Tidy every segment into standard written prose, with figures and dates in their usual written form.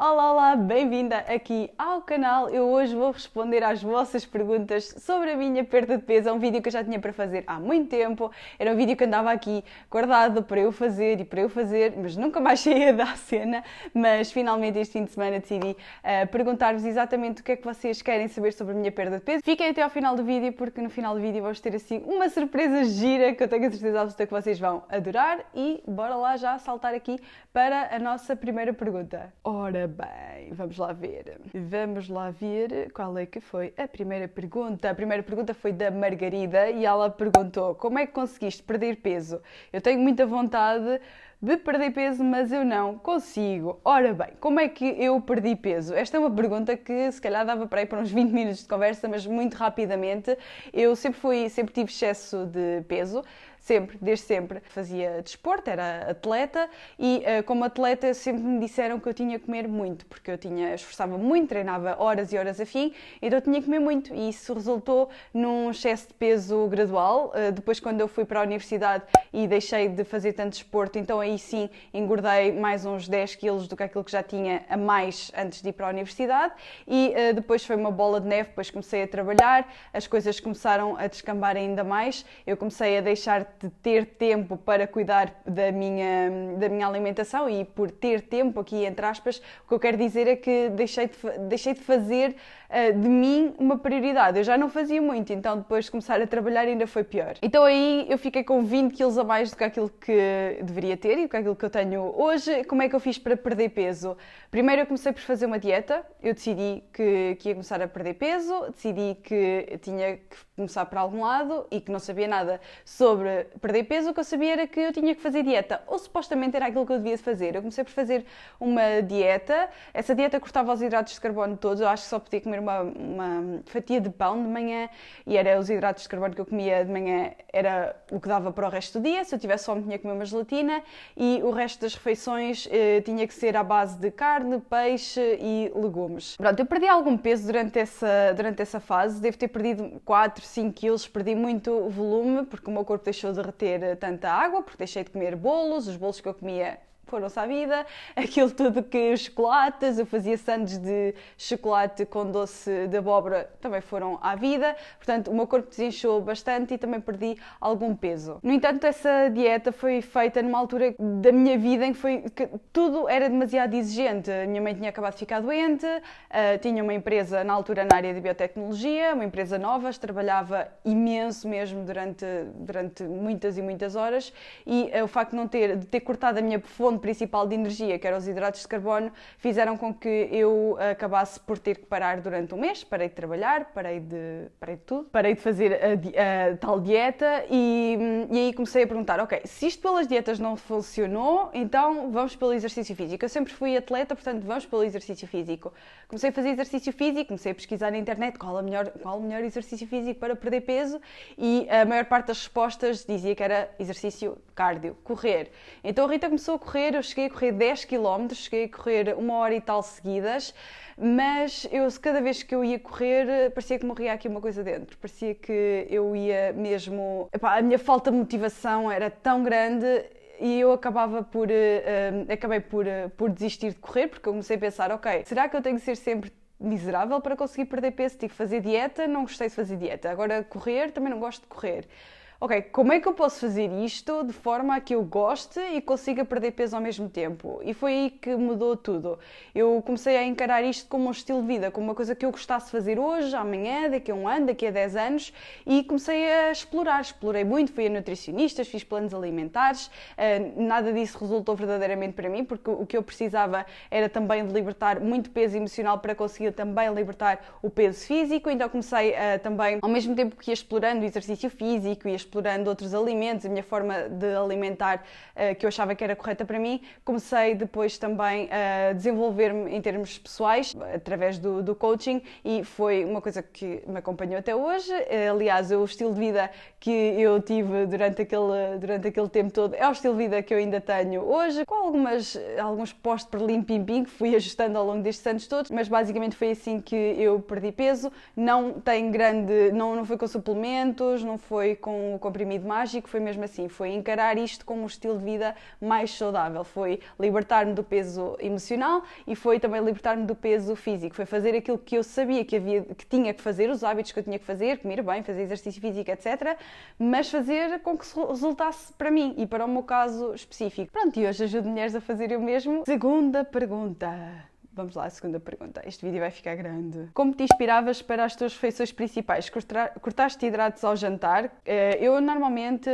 Olá, olá, bem-vinda aqui ao canal. Eu hoje vou responder às vossas perguntas sobre a minha perda de peso. É um vídeo que eu já tinha para fazer há muito tempo. Era um vídeo que andava aqui guardado para eu fazer, mas nunca mais saía da cena. Mas finalmente este fim de semana decidi perguntar-vos exatamente o que é que vocês querem saber sobre a minha perda de peso. Fiquem até ao final do vídeo, porque no final do vídeo vamos ter assim uma surpresa gira que eu tenho a certeza absoluta que vocês vão adorar. E bora lá já saltar aqui para a nossa primeira pergunta. Ora bem, vamos lá ver qual é que foi a primeira pergunta. A primeira pergunta foi da Margarida e ela perguntou: como é que conseguiste perder peso? Eu tenho muita vontade de perder peso, mas eu não consigo. Ora bem, como é que eu perdi peso? Esta é uma pergunta que se calhar dava para ir para uns 20 minutos de conversa, mas muito rapidamente. Eu sempre tive excesso de peso. Desde sempre. Fazia desporto, era atleta e como atleta sempre me disseram que eu tinha que comer muito, porque eu esforçava muito, treinava horas e horas a fim, então eu tinha que comer muito e isso resultou num excesso de peso gradual. Depois, quando eu fui para a universidade e deixei de fazer tanto desporto, então aí sim engordei mais uns 10 quilos do que aquilo que já tinha a mais antes de ir para a universidade e depois foi uma bola de neve. Depois comecei a trabalhar, as coisas começaram a descambar ainda mais, eu comecei a deixar de ter tempo para cuidar da minha alimentação e por ter tempo aqui entre aspas, o que eu quero dizer é que deixei de fazer de mim uma prioridade. Eu já não fazia muito, então depois de começar a trabalhar ainda foi pior. Então aí eu fiquei com 20 quilos a mais do que aquilo que deveria ter e do que aquilo que eu tenho hoje. Como é que eu fiz para perder peso? Primeiro eu comecei por fazer uma dieta, eu decidi que ia começar a perder peso, decidi que tinha que começar por algum lado e que não sabia nada sobre perder peso. O que eu sabia era que eu tinha que fazer dieta, ou supostamente era aquilo que eu devia fazer. Eu comecei por fazer uma dieta, essa dieta cortava os hidratos de carbono todos, eu acho que só podia comer uma fatia de pão de manhã e era os hidratos de carbono que eu comia de manhã, era o que dava para o resto do dia. Se eu tivesse fome tinha que comer uma gelatina e o resto das refeições tinha que ser à base de carne, peixe e legumes. Pronto, eu perdi algum peso durante essa fase, devo ter perdido 4, 5 quilos, perdi muito volume porque o meu corpo deixou de reter tanta água, porque deixei de comer bolos, os bolos que eu comia foram-se à vida, aquilo tudo que os chocolates, eu fazia sandes de chocolate com doce de abóbora, também foram à vida, portanto o meu corpo desinchou bastante e também perdi algum peso. No entanto, essa dieta foi feita numa altura da minha vida em que tudo era demasiado exigente. A minha mãe tinha acabado de ficar doente, tinha uma empresa na altura na área de biotecnologia, uma empresa nova, trabalhava imenso mesmo durante muitas e muitas horas e o facto de ter cortado a minha fonte principal de energia, que eram os hidratos de carbono, fizeram com que eu acabasse por ter que parar durante um mês. Parei de trabalhar, parei de tudo, parei de fazer a tal dieta e aí comecei a perguntar, ok, se isto pelas dietas não funcionou, então vamos pelo exercício físico. Eu sempre fui atleta, portanto vamos pelo exercício físico. Comecei a fazer exercício físico, comecei a pesquisar na internet qual o melhor exercício físico para perder peso e a maior parte das respostas dizia que era exercício cardio, correr. Então a Rita começou a correr. Eu cheguei a correr 10 km, cheguei a correr 1 hora e tal seguidas, mas cada vez que eu ia correr parecia que morria aqui uma coisa dentro, parecia que eu ia mesmo... Epá, a minha falta de motivação era tão grande e eu acabei por desistir de correr, porque eu comecei a pensar, ok, será que eu tenho que ser sempre miserável para conseguir perder peso? Tive que fazer dieta, não gostei de fazer dieta, agora correr, também não gosto de correr. Ok, como é que eu posso fazer isto de forma a que eu goste e consiga perder peso ao mesmo tempo? E foi aí que mudou tudo. Eu comecei a encarar isto como um estilo de vida, como uma coisa que eu gostasse de fazer hoje, amanhã, daqui a um ano, daqui a 10 anos e comecei a explorar. Explorei muito, fui a nutricionistas, fiz planos alimentares, nada disso resultou verdadeiramente para mim, porque o que eu precisava era também de libertar muito peso emocional para conseguir também libertar o peso físico. Então comecei também, ao mesmo tempo que ia explorando o exercício físico, ia explorando outros alimentos, a minha forma de alimentar que eu achava que era correta para mim, comecei depois também a desenvolver-me em termos pessoais, através do coaching, e foi uma coisa que me acompanhou até hoje. Aliás, o estilo de vida que eu tive durante aquele tempo todo é o estilo de vida que eu ainda tenho hoje, com alguns postos por lim-pim-pim que fui ajustando ao longo destes anos todos, mas basicamente foi assim que eu perdi peso. Não foi com suplementos, não foi com o comprimido mágico foi mesmo assim, foi encarar isto como um estilo de vida mais saudável, foi libertar-me do peso emocional e foi também libertar-me do peso físico, foi fazer aquilo que eu sabia que tinha que fazer, os hábitos que eu tinha que fazer, comer bem, fazer exercício físico, etc., mas fazer com que resultasse para mim e para o meu caso específico. Pronto, e hoje ajudo mulheres a fazer o mesmo. Segunda pergunta. Vamos lá, a segunda pergunta. Este vídeo vai ficar grande. Como te inspiravas para as tuas refeições principais? Cortaste hidratos ao jantar? Eu normalmente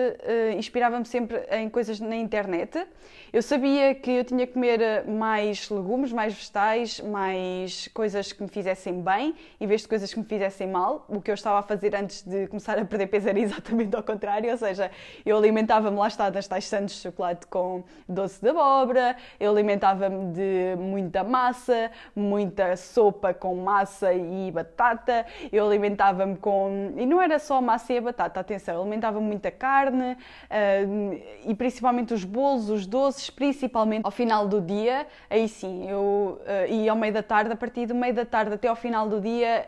inspirava-me sempre em coisas na internet. Eu sabia que eu tinha que comer mais legumes, mais vegetais, mais coisas que me fizessem bem, em vez de coisas que me fizessem mal. O que eu estava a fazer antes de começar a perder peso era exatamente ao contrário, ou seja, eu alimentava-me, lá está, das tais sandes de chocolate com doce de abóbora, eu alimentava-me de muita massa, muita sopa com massa e batata, eu alimentava-me com... E não era só massa e a batata, atenção, eu alimentava-me muita carne e principalmente os bolos, os doces, principalmente ao final do dia, aí sim, e ao meio da tarde, a partir do meio da tarde até ao final do dia,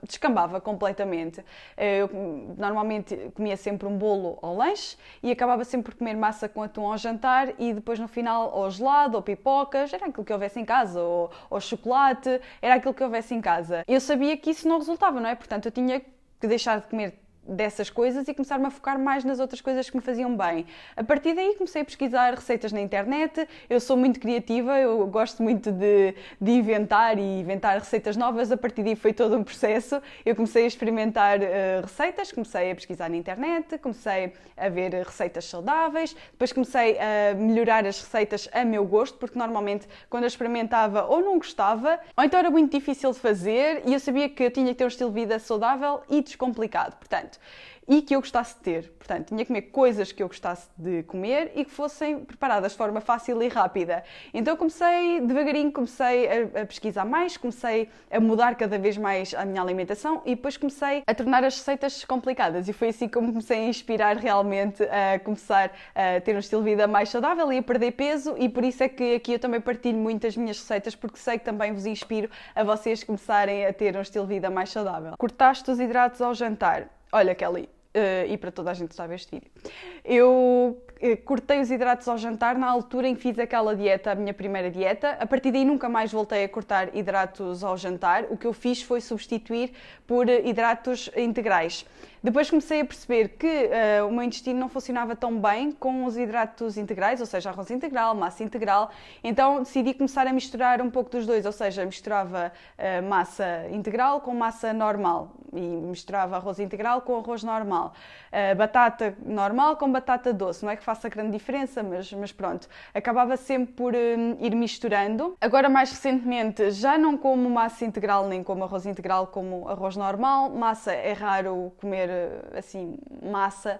descambava completamente. Eu normalmente comia sempre um bolo ao lanche e acabava sempre por comer massa com atum ao jantar e depois no final ou gelado ou pipocas, era aquilo que houvesse em casa, ou chocolate, era aquilo que houvesse em casa. Eu sabia que isso não resultava, não é? Portanto, eu tinha que deixar de comer dessas coisas e começar-me a focar mais nas outras coisas que me faziam bem. A partir daí comecei a pesquisar receitas na internet, eu sou muito criativa, eu gosto muito de inventar e inventar receitas novas, a partir daí foi todo um processo, eu comecei a experimentar receitas, comecei a pesquisar na internet, comecei a ver receitas saudáveis, depois comecei a melhorar as receitas a meu gosto, porque normalmente quando eu experimentava ou não gostava, ou então era muito difícil de fazer e eu sabia que eu tinha que ter um estilo de vida saudável e descomplicado, portanto, e que eu gostasse de ter. Portanto, tinha que comer coisas que eu gostasse de comer e que fossem preparadas de forma fácil e rápida. Então comecei devagarinho, comecei a pesquisar mais, comecei a mudar cada vez mais a minha alimentação e depois comecei a tornar as receitas complicadas. E foi assim que eu me comecei a inspirar realmente a começar a ter um estilo de vida mais saudável e a perder peso, e por isso é que aqui eu também partilho muito as minhas receitas, porque sei que também vos inspiro a vocês começarem a ter um estilo de vida mais saudável. Cortaste os hidratos ao jantar. Olha, Kelly, e para toda a gente que está a ver este vídeo, eu cortei os hidratos ao jantar na altura em que fiz aquela dieta, a minha primeira dieta. A partir daí nunca mais voltei a cortar hidratos ao jantar. O que eu fiz foi substituir por hidratos integrais. Depois comecei a perceber que o meu intestino não funcionava tão bem com os hidratos integrais, ou seja, arroz integral, massa integral, então decidi começar a misturar um pouco dos dois, ou seja, misturava massa integral com massa normal e misturava arroz integral com arroz normal, batata normal com batata doce, não é que faça grande diferença, mas pronto, acabava sempre por ir misturando. Agora, mais recentemente, já não como massa integral nem como arroz integral, como arroz normal. Massa é raro comer assim massa,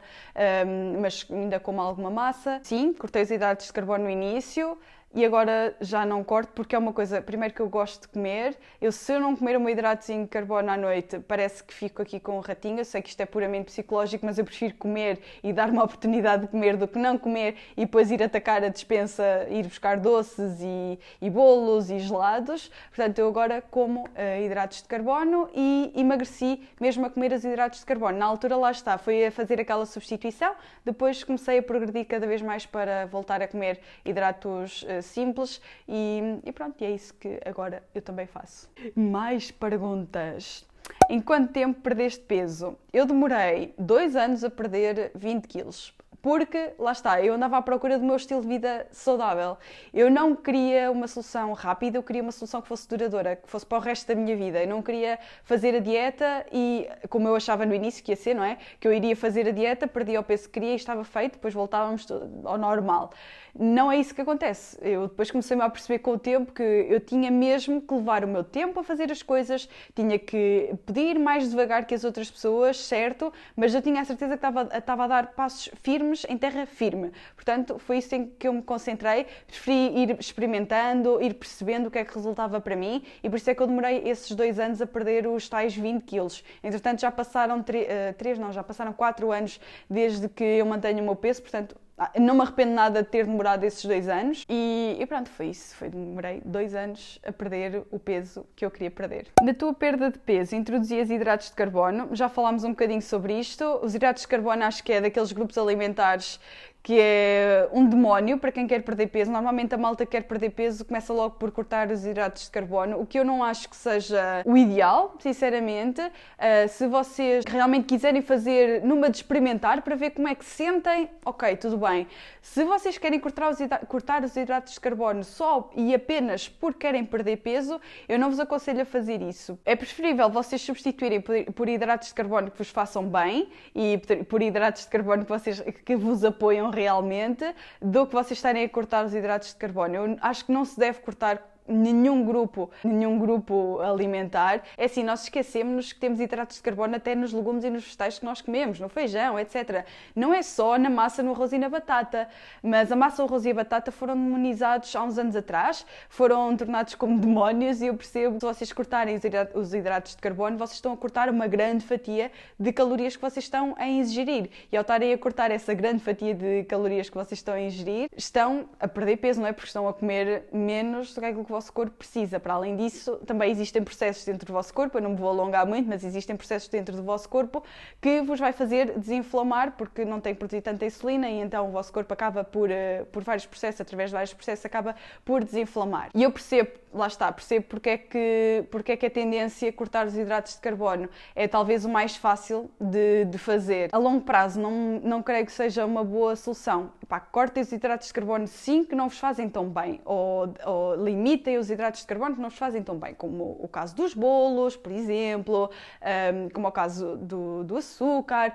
mas ainda como alguma massa. Sim, cortei os hidratos de carbono no início e agora já não corto, porque é uma coisa, primeiro, que eu gosto de comer. Se eu não comer o meu hidratozinho de carbono à noite, parece que fico aqui com um ratinho. Eu sei que isto é puramente psicológico, mas eu prefiro comer e dar uma oportunidade de comer do que não comer e depois ir atacar a despensa, ir buscar doces e bolos e gelados. Portanto, eu agora como hidratos de carbono e emagreci mesmo a comer os hidratos de carbono. Na altura, lá está, foi a fazer aquela substituição, depois comecei a progredir cada vez mais para voltar a comer hidratos simples e pronto, e é isso que agora eu também faço. Mais perguntas. Em quanto tempo perdeste peso? Eu demorei 2 anos a perder 20 quilos. Porque, lá está, eu andava à procura do meu estilo de vida saudável. Eu não queria uma solução rápida, eu queria uma solução que fosse duradoura, que fosse para o resto da minha vida. Eu não queria fazer a dieta e, como eu achava no início que ia ser, não é? Que eu iria fazer a dieta, perdia o peso que queria e estava feito, depois voltávamos ao normal. Não é isso que acontece. Eu depois comecei-me a perceber com o tempo que eu tinha mesmo que levar o meu tempo a fazer as coisas, tinha que pedir mais devagar que as outras pessoas, certo? Mas eu tinha a certeza que estava a dar passos firmes em terra firme. Portanto, foi isso em que eu me concentrei. Preferi ir experimentando, ir percebendo o que é que resultava para mim e por isso é que eu demorei esses 2 anos a perder os tais 20 quilos. Entretanto, já passaram 4 anos desde que eu mantenho o meu peso, portanto, Não me arrependo nada de ter demorado esses 2 anos e pronto, foi isso. Demorei 2 anos a perder o peso que eu queria perder. Na tua perda de peso, introduzias hidratos de carbono. Já falámos um bocadinho sobre isto. Os hidratos de carbono acho que é daqueles grupos alimentares que é um demónio para quem quer perder peso. Normalmente a malta que quer perder peso começa logo por cortar os hidratos de carbono, o que eu não acho que seja o ideal, sinceramente. Se vocês realmente quiserem fazer numa de experimentar para ver como é que se sentem, ok, tudo bem. Se vocês querem cortar os hidratos de carbono só e apenas porque querem perder peso, eu não vos aconselho a fazer isso. É preferível vocês substituírem por hidratos de carbono que vos façam bem e por hidratos de carbono que vos apoiam realmente, do que vocês estarem a cortar os hidratos de carbono. Eu acho que não se deve cortar nenhum grupo alimentar. É assim, nós esquecemos que temos hidratos de carbono até nos legumes e nos vegetais que nós comemos, no feijão, etc. Não é só na massa, no arroz e na batata, mas a massa, o arroz e a batata foram demonizados há uns anos atrás, foram tornados como demónios e eu percebo que se vocês cortarem os hidratos de carbono, vocês estão a cortar uma grande fatia de calorias que vocês estão a ingerir. E ao estarem a cortar essa grande fatia de calorias que vocês estão a ingerir, estão a perder peso, não é? Porque estão a comer menos do que aquilo que o vosso corpo precisa. Para além disso, também existem processos dentro do vosso corpo, eu não me vou alongar muito, mas existem processos dentro do vosso corpo que vos vai fazer desinflamar, porque não tem produzido tanta insulina e então o vosso corpo acaba por vários processos, através de vários processos, acaba por desinflamar. E eu percebo, lá está, percebo porque é que a tendência a cortar os hidratos de carbono é talvez o mais fácil de fazer. A longo prazo não creio que seja uma boa solução. Cortem os hidratos de carbono sim que não vos fazem tão bem, ou limitem os hidratos de carbono que não vos fazem tão bem, como o caso dos bolos, por exemplo, como o caso do açúcar.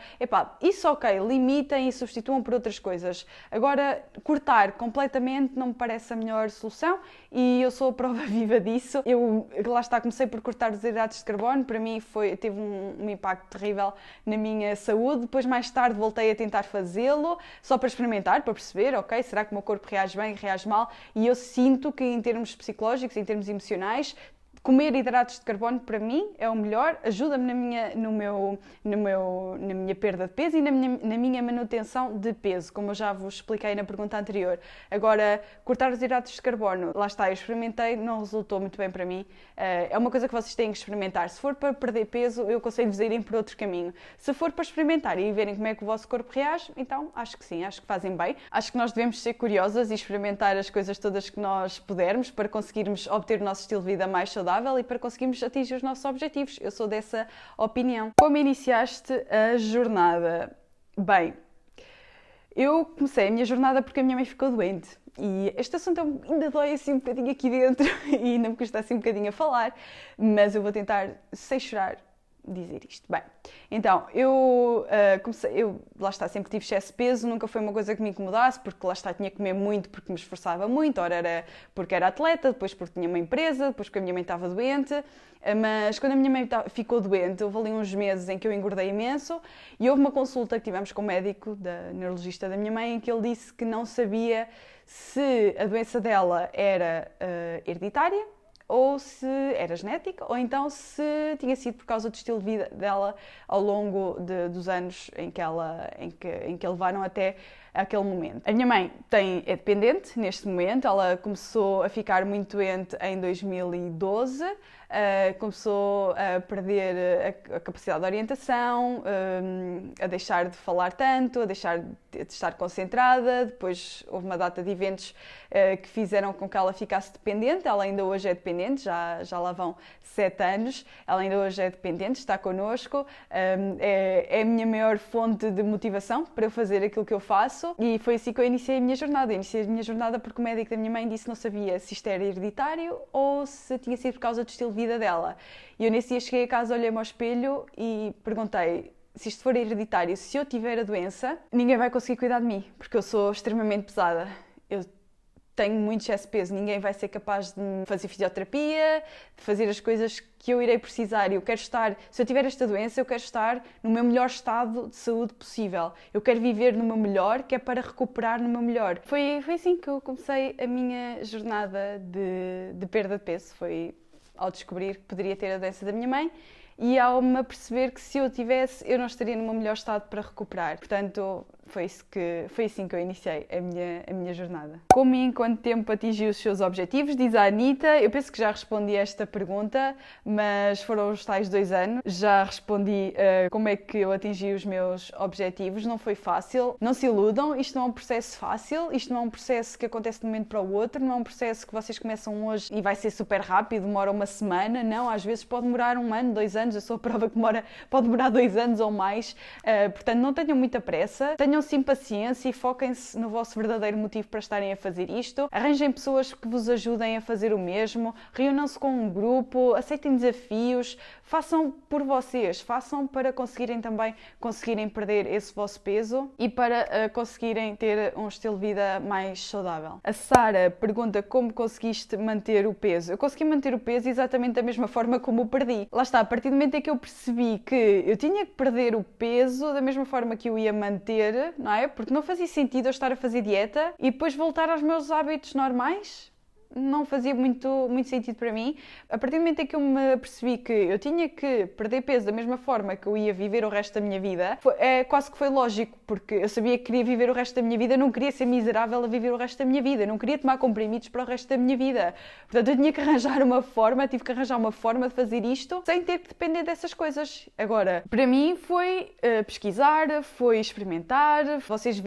Isso ok, limitem e substituam por outras coisas. Agora, cortar completamente não me parece a melhor solução e eu sou a prova viva disso. Eu, lá está, comecei por cortar os hidratos de carbono, para mim teve um impacto terrível na minha saúde. Depois, mais tarde, voltei a tentar fazê-lo, só para experimentar, para perceber, ok, será que o meu corpo reage bem, reage mal? E eu sinto que em termos psicológicos, em termos emocionais, comer hidratos de carbono para mim é o melhor, ajuda-me na minha perda de peso e na minha manutenção de peso, como eu já vos expliquei na pergunta anterior. Agora, cortar os hidratos de carbono, lá está, eu experimentei, não resultou muito bem para mim. É uma coisa que vocês têm que experimentar. Se for para perder peso, eu aconselho-vos a irem por outro caminho. Se for para experimentar e verem como é que o vosso corpo reage, então acho que sim, acho que fazem bem. Acho que nós devemos ser curiosas e experimentar as coisas todas que nós pudermos para conseguirmos obter o nosso estilo de vida mais saudável e para conseguirmos atingir os nossos objetivos. Eu sou dessa opinião. Como iniciaste a jornada? Bem, eu comecei a minha jornada porque a minha mãe ficou doente. E este assunto ainda dói assim um bocadinho aqui dentro e ainda me custa assim um bocadinho a falar, mas eu vou tentar, sem chorar, dizer isto. Bem, então, eu lá está, sempre tive excesso de peso, nunca foi uma coisa que me incomodasse, porque lá está, tinha que comer muito porque me esforçava muito, ora era porque era atleta, depois porque tinha uma empresa, depois porque a minha mãe estava doente, mas quando a minha mãe ficou doente, houve ali uns meses em que eu engordei imenso e houve uma consulta que tivemos com o médico, da neurologista da minha mãe, em que ele disse que não sabia se a doença dela era hereditária, ou se era genética, ou então se tinha sido por causa do estilo de vida dela ao longo dos anos em que a levaram até aquele momento. A minha mãe é dependente neste momento, ela começou a ficar muito doente em 2012, começou a perder a capacidade de orientação, a deixar de falar tanto, a deixar de estar concentrada. Depois houve uma data de eventos que fizeram com que ela ficasse dependente. Ela ainda hoje é dependente, já lá vão 7 anos, ela ainda hoje é dependente, está connosco, é a minha maior fonte de motivação para eu fazer aquilo que eu faço e foi assim que eu iniciei a minha jornada. Eu iniciei a minha jornada porque o médico da minha mãe disse que não sabia se isto era hereditário ou se tinha sido por causa do estilo de vida dela. E eu nesse dia cheguei a casa, olhei-me ao espelho e perguntei: se isto for hereditário, se eu tiver a doença, ninguém vai conseguir cuidar de mim, porque eu sou extremamente pesada. Eu tenho muito excesso de peso, ninguém vai ser capaz de fazer fisioterapia, de fazer as coisas que eu irei precisar. Eu quero estar, se eu tiver esta doença, eu quero estar no meu melhor estado de saúde possível. Eu quero viver no meu melhor, que é para recuperar no meu melhor. Foi assim que eu comecei a minha jornada de perda de peso. Foi ao descobrir que poderia ter a doença da minha mãe e ao me aperceber que se eu tivesse, eu não estaria no meu melhor estado para recuperar. Portanto, foi assim que eu iniciei a minha jornada. Como e em quanto tempo atingi os seus objetivos? Diz a Anitta. Eu penso que já respondi a esta pergunta, mas foram os tais 2 anos. Já respondi como é que eu atingi os meus objetivos. Não foi fácil. Não se iludam, isto não é um processo fácil, isto não é um processo que acontece de um momento para o outro, não é um processo que vocês começam hoje e vai ser super rápido, demora uma semana. Não, às vezes pode demorar 1 ano, 2 anos. Eu sou a prova que pode demorar 2 anos ou mais. Portanto, não tenham muita pressa. Tenham sim paciência e foquem-se no vosso verdadeiro motivo para estarem a fazer isto. Arranjem pessoas que vos ajudem a fazer o mesmo, reúnam-se com um grupo, aceitem desafios, façam por vocês, façam para conseguirem perder esse vosso peso e para conseguirem ter um estilo de vida mais saudável. A Sara pergunta como conseguiste manter o peso. Eu consegui manter o peso exatamente da mesma forma como o perdi. Lá está, a partir do momento em que eu percebi que eu tinha que perder o peso da mesma forma que eu ia manter, não é? Porque não fazia sentido eu estar a fazer dieta e depois voltar aos meus hábitos normais. Não fazia muito sentido para mim. A partir do momento em que eu me percebi que eu tinha que perder peso da mesma forma que eu ia viver o resto da minha vida, quase que foi lógico, porque eu sabia que queria viver o resto da minha vida, não queria ser miserável a viver o resto da minha vida, não queria tomar comprimidos para o resto da minha vida. Portanto, eu tinha que arranjar uma forma, tive que arranjar uma forma de fazer isto sem ter que depender dessas coisas. Agora, para mim foi pesquisar, foi experimentar. Vocês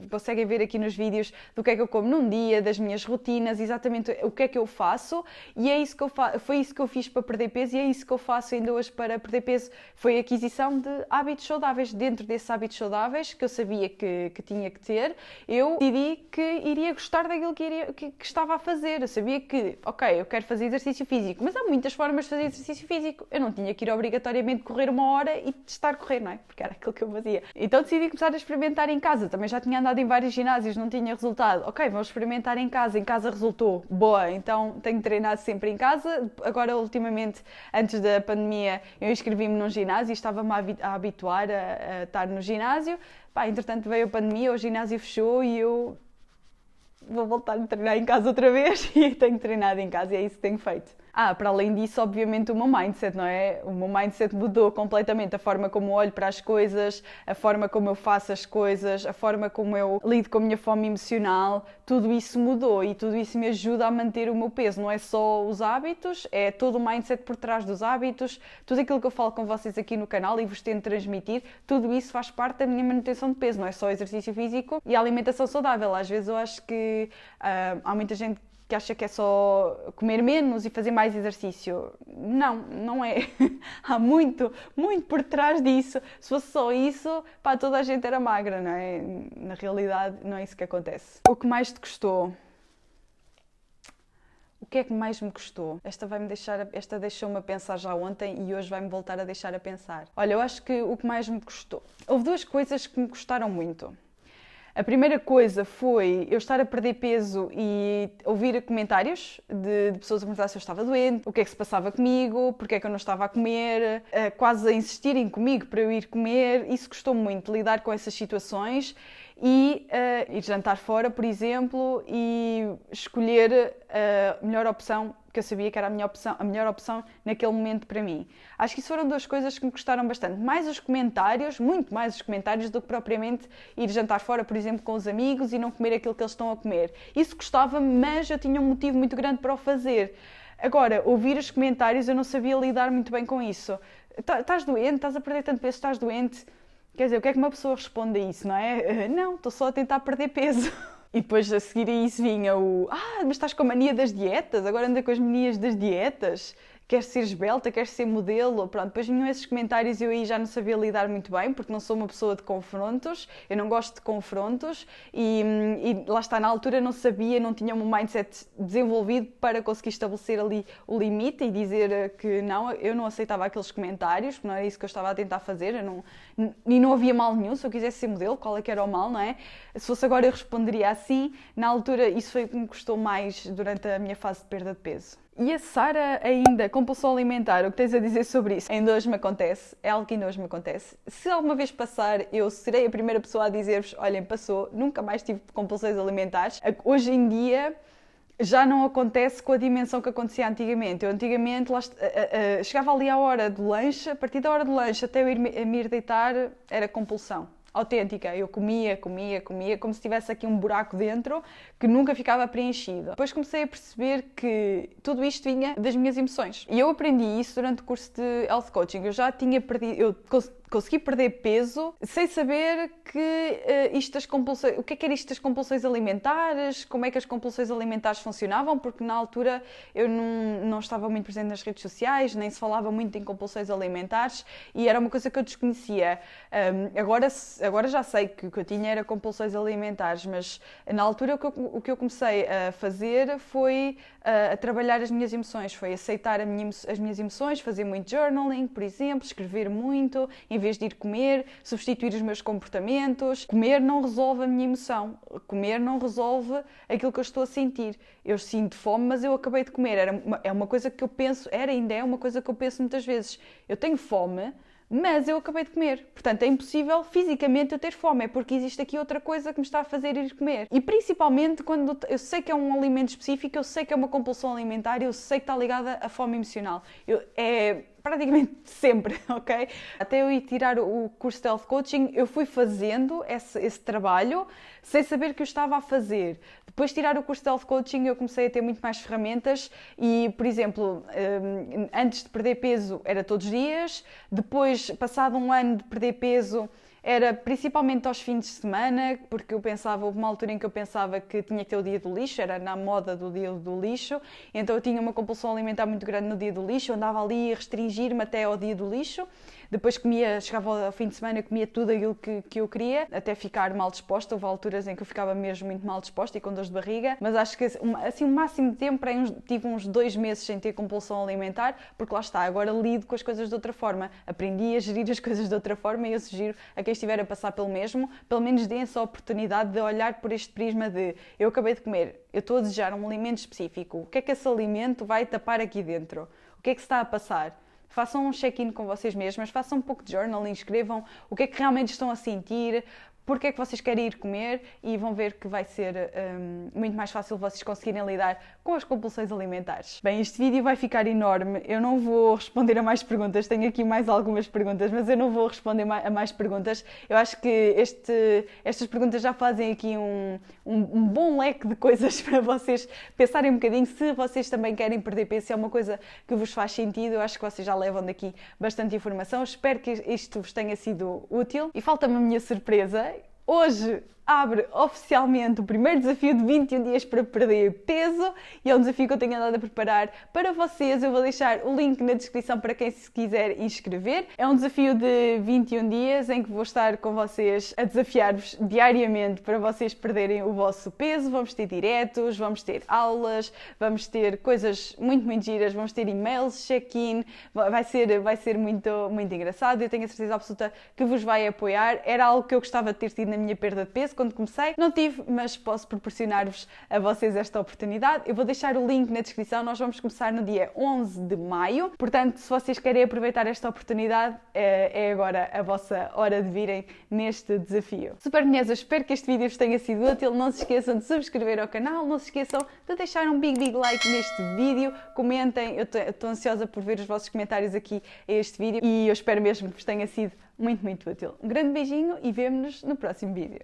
conseguem ver aqui nos vídeos do que é que eu como num dia, das minhas rotinas, exatamente o que é que eu faço, e é isso que foi isso que eu fiz para perder peso e é isso que eu faço ainda hoje para perder peso. Foi a aquisição de hábitos saudáveis. Dentro desses hábitos saudáveis que eu sabia que tinha que ter, eu decidi que iria gostar daquilo que estava a fazer. Eu sabia que, ok, eu quero fazer exercício físico, mas há muitas formas de fazer exercício físico. Eu não tinha que ir obrigatoriamente correr 1 hora e estar a correr, não é? Porque era aquilo que eu fazia. Então decidi começar a experimentar em casa. Também já tinha andado em vários ginásios, não tinha resultado. Ok, vamos experimentar em casa. Em casa resultou. Boa, então tenho treinado sempre em casa. Agora, ultimamente, antes da pandemia, eu inscrevi-me num ginásio e estava-me a habituar a estar no ginásio. Entretanto, veio a pandemia, o ginásio fechou e eu vou voltar a treinar em casa outra vez e tenho treinado em casa e é isso que tenho feito. Para além disso, obviamente, o meu mindset, não é? O meu mindset mudou completamente. A forma como eu olho para as coisas, a forma como eu faço as coisas, a forma como eu lido com a minha fome emocional, tudo isso mudou e tudo isso me ajuda a manter o meu peso. Não é só os hábitos, é todo o mindset por trás dos hábitos, tudo aquilo que eu falo com vocês aqui no canal e vos tento transmitir, tudo isso faz parte da minha manutenção de peso. Não é só exercício físico e a alimentação saudável. Às vezes eu acho que há muita gente que acha que é só comer menos e fazer mais exercício. Não, não é. Há muito por trás disso. Se fosse só isso, toda a gente era magra, não é? Na realidade, não é isso que acontece. O que mais te custou? O que é que mais me custou? Esta deixou-me a pensar já ontem e hoje vai-me voltar a deixar a pensar. Olha, eu acho que o que mais me custou... Houve 2 coisas que me custaram muito. A primeira coisa foi eu estar a perder peso e ouvir comentários de pessoas a perguntar se eu estava doente, o que é que se passava comigo, porque é que eu não estava a comer, quase a insistirem comigo para eu ir comer. Isso custou-me muito, lidar com essas situações e ir jantar fora, por exemplo, e escolher a melhor opção, que eu sabia que era a melhor opção naquele momento para mim. Acho que isso foram 2 coisas que me custaram bastante. Mais os comentários, muito mais os comentários do que propriamente ir jantar fora, por exemplo, com os amigos e não comer aquilo que eles estão a comer. Isso custava-me, mas eu tinha um motivo muito grande para o fazer. Agora, ouvir os comentários, eu não sabia lidar muito bem com isso. Estás doente? Estás a perder tanto peso? Estás doente? Quer dizer, o que é que uma pessoa responde a isso, não é? Não, estou só a tentar perder peso. E depois a seguir a isso vinha mas estás com a mania das dietas, agora anda com as manias das dietas, queres ser esbelta, queres ser modelo, pronto, depois vinham esses comentários e eu aí já não sabia lidar muito bem, porque não sou uma pessoa de confrontos, eu não gosto de confrontos e lá está, na altura não sabia, não tinha um mindset desenvolvido para conseguir estabelecer ali o limite e dizer que não, eu não aceitava aqueles comentários, porque não era isso que eu estava a tentar fazer, e não havia mal nenhum, se eu quisesse ser modelo, qual é que era o mal, não é? Se fosse agora eu responderia assim, na altura isso foi o que me custou mais durante a minha fase de perda de peso. E a Sara ainda, compulsão alimentar, o que tens a dizer sobre isso? Ainda hoje me acontece, é algo que ainda hoje me acontece. Se alguma vez passar, eu serei a primeira pessoa a dizer-vos, olhem, passou, nunca mais tive compulsões alimentares. Hoje em dia já não acontece com a dimensão que acontecia antigamente. Eu antigamente chegava ali à hora do lanche, a partir da hora do lanche até eu me ir deitar era compulsão. autêntica. Eu comia, como se tivesse aqui um buraco dentro que nunca ficava preenchido. Depois comecei a perceber que tudo isto vinha das minhas emoções. E eu aprendi isso durante o curso de Health Coaching. Eu já tinha perdido, eu consegui perder peso sem saber que o que era isto das compulsões alimentares, como é que as compulsões alimentares funcionavam, porque na altura eu não estava muito presente nas redes sociais, nem se falava muito em compulsões alimentares e era uma coisa que eu desconhecia. Agora já sei que o que eu tinha era compulsões alimentares, mas na altura o que eu comecei a fazer foi a trabalhar as minhas emoções, foi aceitar as minhas emoções, fazer muito journaling, por exemplo, escrever muito, em vez de ir comer, substituir os meus comportamentos. Comer não resolve a minha emoção. Comer não resolve aquilo que eu estou a sentir. Eu sinto fome, mas eu acabei de comer. É uma coisa que eu penso, ainda é uma coisa que eu penso muitas vezes. Eu tenho fome, mas eu acabei de comer. Portanto, é impossível fisicamente eu ter fome. É porque existe aqui outra coisa que me está a fazer ir comer. E principalmente quando eu sei que é um alimento específico, eu sei que é uma compulsão alimentar, eu sei que está ligada à fome emocional. Praticamente sempre, ok? Até eu ir tirar o curso de Health Coaching, eu fui fazendo esse trabalho sem saber que eu estava a fazer. Depois de tirar o curso de Health Coaching, eu comecei a ter muito mais ferramentas e, por exemplo, antes de perder peso era todos os dias, depois, passado um ano de perder peso, era principalmente aos fins de semana, porque houve uma altura em que eu pensava que tinha que ter o dia do lixo, era na moda do dia do lixo, então eu tinha uma compulsão alimentar muito grande no dia do lixo, eu andava ali a restringir-me até ao dia do lixo, depois chegava ao fim de semana, comia tudo aquilo que eu queria, até ficar mal disposta. Houve alturas em que eu ficava mesmo muito mal disposta e com dores de barriga, mas acho que assim o máximo de tempo, tive uns 2 meses sem ter compulsão alimentar, porque lá está, agora lido com as coisas de outra forma, aprendi a gerir as coisas de outra forma e eu sugiro a quem estiver a passar pelo mesmo, pelo menos deem essa oportunidade de olhar por este prisma de eu acabei de comer, eu estou a desejar um alimento específico, o que é que esse alimento vai tapar aqui dentro? O que é que se está a passar? Façam um check-in com vocês mesmas, façam um pouco de journaling, escrevam o que é que realmente estão a sentir, porque é que vocês querem ir comer e vão ver que vai ser muito mais fácil vocês conseguirem lidar com as compulsões alimentares. Bem, este vídeo vai ficar enorme, eu não vou responder a mais perguntas, tenho aqui mais algumas perguntas, mas eu não vou responder a mais perguntas. Eu acho que estas perguntas já fazem aqui um bom leque de coisas para vocês pensarem um bocadinho, se vocês também querem perder peso, se é uma coisa que vos faz sentido, eu acho que vocês já levam daqui bastante informação, espero que isto vos tenha sido útil. E falta-me a minha surpresa. Hoje abre oficialmente o primeiro desafio de 21 dias para perder peso e é um desafio que eu tenho andado a preparar para vocês. Eu vou deixar o link na descrição para quem se quiser inscrever. É um desafio de 21 dias em que vou estar com vocês a desafiar-vos diariamente para vocês perderem o vosso peso. Vamos ter diretos, vamos ter aulas, vamos ter coisas muito, muito giras, vamos ter e-mails, check-in, vai ser muito, muito engraçado. Eu tenho a certeza absoluta que vos vai apoiar. Era algo que eu gostava de ter tido na minha perda de peso quando comecei, não tive, mas posso proporcionar-vos a vocês esta oportunidade. Eu vou deixar o link na descrição, nós vamos começar no dia 11 de maio, portanto, se vocês querem aproveitar esta oportunidade, é agora a vossa hora de virem neste desafio. Super meninas, eu espero que este vídeo vos tenha sido útil, não se esqueçam de subscrever ao canal, não se esqueçam de deixar um big like neste vídeo, comentem, eu estou ansiosa por ver os vossos comentários aqui a este vídeo e eu espero mesmo que vos tenha sido muito, muito útil. Um grande beijinho e vemo-nos no próximo vídeo.